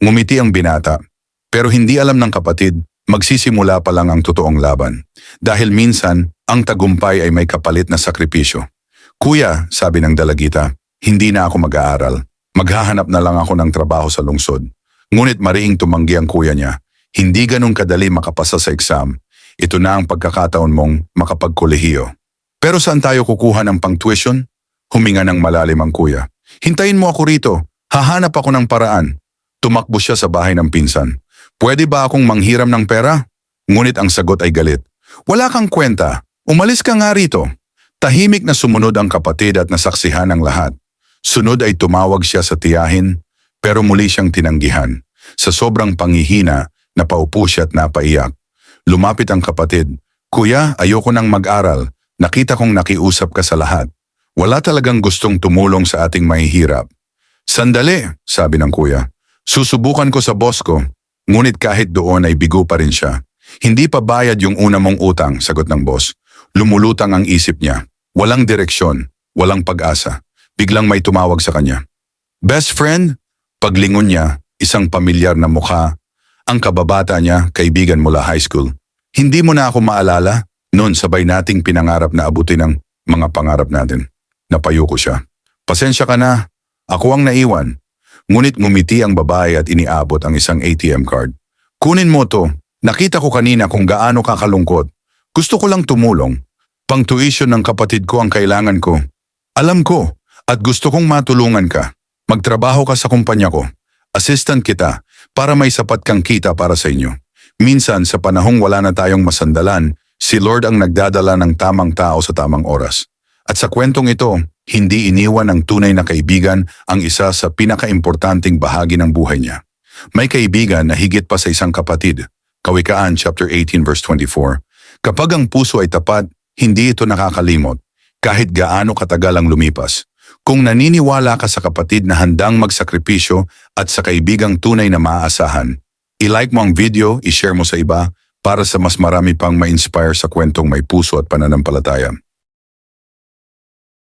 Ngumiti ang binata. Pero hindi alam ng kapatid, magsisimula pa lang ang totoong laban. Dahil minsan, ang tagumpay ay may kapalit na sakripisyo. Kuya, sabi ng dalagita, hindi na ako mag-aaral. Maghahanap na lang ako ng trabaho sa lungsod. Ngunit mariing tumanggi ang kuya niya. Hindi ganun kadali makapasa sa exam. Ito na ang pagkakataon mong makapagkolehiyo. Pero saan tayo kukuha ng pang-tuition? Huminga ng malalim ang kuya. Hintayin mo ako rito. Hahanap ako ng paraan. Tumakbo siya sa bahay ng pinsan. Pwede ba akong manghiram ng pera? Ngunit ang sagot ay galit. Wala kang kwenta. Umalis ka nga rito. Tahimik na sumunod ang kapatid at nasaksihan ang lahat. Sunod ay tumawag siya sa tiyahin, pero muli siyang tinanggihan. Sa sobrang panghihina, napaupo siya at napaiyak. Lumapit ang kapatid. Kuya, ayoko nang mag-aral. Nakita kong nakiusap ka sa lahat. Wala talagang gustong tumulong sa ating mahihirap. Sandali, sabi ng kuya. Susubukan ko sa boss ko. Ngunit kahit doon ay bigo pa rin siya. Hindi pa bayad yung una mong utang, sagot ng boss. Lumulutang ang isip niya. Walang direksyon, walang pag-asa. Biglang may tumawag sa kanya. Best friend? Paglingon niya, isang pamilyar na mukha. Ang kababata niya, kaibigan mula high school. Hindi mo na ako maalala? Noon sabay nating pinangarap na abutin ang mga pangarap natin. Napayo ko siya. Pasensya ka na. Ako ang naiwan. Ngunit ngumiti ang babae at iniabot ang isang ATM card. Kunin mo to. Nakita ko kanina kung gaano kakalungkot. Gusto ko lang tumulong. Pang-tuition ng kapatid ko ang kailangan ko. Alam ko. At gusto kong matulungan ka. Magtrabaho ka sa kumpanya ko. Assistant kita para may sapat kang kita para sa inyo. Minsan sa panahong wala na tayong masandalan, si Lord ang nagdadala ng tamang tao sa tamang oras. At sa kwentong ito, hindi iniwan ng tunay na kaibigan ang isa sa pinakaimportanteng bahagi ng buhay niya. May kaibigan na higit pa sa isang kapatid. Kawikaan chapter 18 verse 24. Kapag ang puso ay tapat, hindi ito nakakalimot, kahit gaano katagal ang lumipas. Kung naniniwala ka sa kapatid na handang magsakripisyo at sa kaibigang tunay na maaasahan, i-like mo ang video, i-share mo sa iba para sa mas marami pang ma-inspire sa kwentong may puso at pananampalataya.